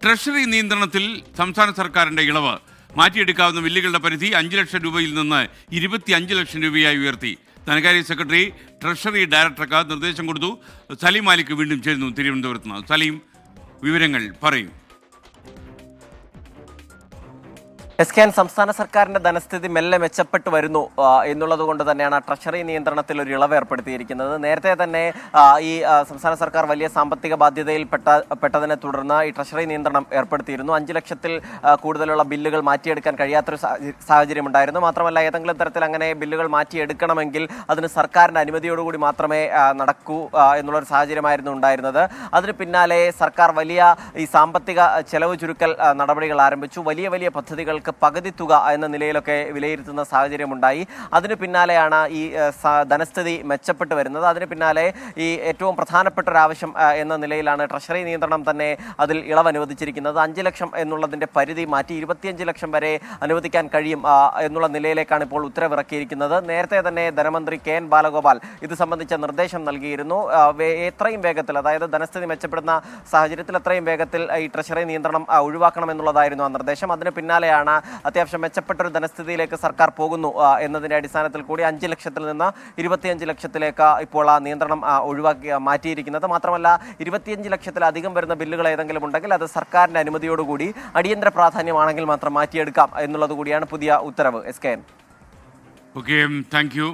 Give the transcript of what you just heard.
Treasury നിയന്ത്രണത്തിൽ സംസ്ഥാന സർക്കാരിന്റെ ഇളവ് മാറ്റിയെടുക്കാവുന്ന ബില്ലുകളുടെ പരിധി 5 ലക്ഷം രൂപയിൽ നിന്ന് 25 ലക്ഷം രൂപയായി ഉയർത്തി. ധനകാര്യ സെക്രട്ടറി ട്രഷറി ഡയറക്ടർക്ക് നിർദ്ദേശം കൊടുത്തു. സലീം മാലിക് വീണ്ടും ചേരുന്നു തിരുവനന്തപുരത്ത് നിന്ന്. സലീം, വിവരങ്ങൾ പറയൂ. എസ്കെൻ, സംസ്ഥാന സർക്കാരിന്റെ ധനസ്ഥിതി മെല്ലെ മെച്ചപ്പെട്ടു വരുന്നു എന്നുള്ളത് കൊണ്ട് തന്നെയാണ് ട്രഷറി നിയന്ത്രണത്തിൽ ഒരു ഇളവ് ഏർപ്പെടുത്തിയിരിക്കുന്നത്. നേരത്തെ തന്നെ ഈ സംസ്ഥാന സർക്കാർ വലിയ സാമ്പത്തിക ബാധ്യതയിൽ പെട്ടതിനെ തുടർന്ന് ഈ ട്രഷറി നിയന്ത്രണം ഏർപ്പെടുത്തിയിരുന്നു. 5 ലക്ഷത്തിൽ കൂടുതലുള്ള ബില്ലുകൾ മാറ്റിയെടുക്കാൻ കഴിയാത്തൊരു സാഹചര്യം ഉണ്ടായിരുന്നു. മാത്രമല്ല, ഏതെങ്കിലും തരത്തിൽ അങ്ങനെ ബില്ലുകൾ മാറ്റിയെടുക്കണമെങ്കിൽ അതിന് സർക്കാരിന്റെ അനുമതിയോടുകൂടി മാത്രമേ നടക്കൂ എന്നുള്ളൊരു സാഹചര്യമായിരുന്നു ഉണ്ടായിരുന്നത്. അതിന് പിന്നാലെ സർക്കാർ വലിയ ഈ സാമ്പത്തിക ചെലവ് ചുരുക്കൽ നടപടികൾ ആരംഭിച്ചു. വലിയ വലിയ പദ്ധതികൾക്ക് പകുതി തുക എന്ന നിലയിലൊക്കെ വിലയിരുത്തുന്ന സാഹചര്യമുണ്ടായി. അതിന് പിന്നാലെയാണ് ഈ ധനസ്ഥിതി മെച്ചപ്പെട്ടു വരുന്നത്. അതിന് പിന്നാലെ ഈ ഏറ്റവും പ്രധാനപ്പെട്ട ഒരു ആവശ്യം എന്ന നിലയിലാണ് ട്രഷറി നിയന്ത്രണം തന്നെ അതിൽ ഇളവ് അനുവദിച്ചിരിക്കുന്നത്. 5 ലക്ഷം എന്നുള്ളതിൻ്റെ പരിധി മാറ്റി 25 ലക്ഷം വരെ അനുവദിക്കാൻ കഴിയും എന്നുള്ള നിലയിലേക്കാണ് ഇപ്പോൾ ഉത്തരവിറക്കിയിരിക്കുന്നത്. നേരത്തെ തന്നെ ധനമന്ത്രി കെ എൻ ബാലഗോപാൽ ഇത് സംബന്ധിച്ച നിർദ്ദേശം നൽകിയിരുന്നു. എത്രയും വേഗത്തിൽ, അതായത് ധനസ്ഥിതി മെച്ചപ്പെടുന്ന സാഹചര്യത്തിൽ എത്രയും വേഗത്തിൽ ഈ ട്രഷറി നിയന്ത്രണം ഒഴിവാക്കണമെന്നുള്ളതായിരുന്നു ആ നിർദ്ദേശം. അതിന് പിന്നാലെയാണ് അത്യാവശ്യം മെച്ചപ്പെട്ടൊരു ധനസ്ഥിതിയിലേക്ക് സർക്കാർ പോകുന്നു എന്നതിന്റെ അടിസ്ഥാനത്തിൽ കൂടി 5 ലക്ഷത്തിൽ നിന്ന് 25 ലക്ഷത്തിലേക്ക് ഇപ്പോൾ ആ നിയന്ത്രണം മാറ്റിയിരിക്കുന്നത്. മാത്രമല്ല, 25 ലക്ഷത്തിലധികം വരുന്ന ബില്ലുകൾ ഏതെങ്കിലും ഉണ്ടെങ്കിൽ അത് സർക്കാരിന്റെ അനുമതിയോടുകൂടി അടിയന്തര പ്രാധാന്യമാണെങ്കിൽ മാത്രം മാറ്റിയെടുക്കാം എന്നുള്ളത് കൂടിയാണ് പുതിയ ഉത്തരവ്. എസ്കെൻ. Okay, thank U.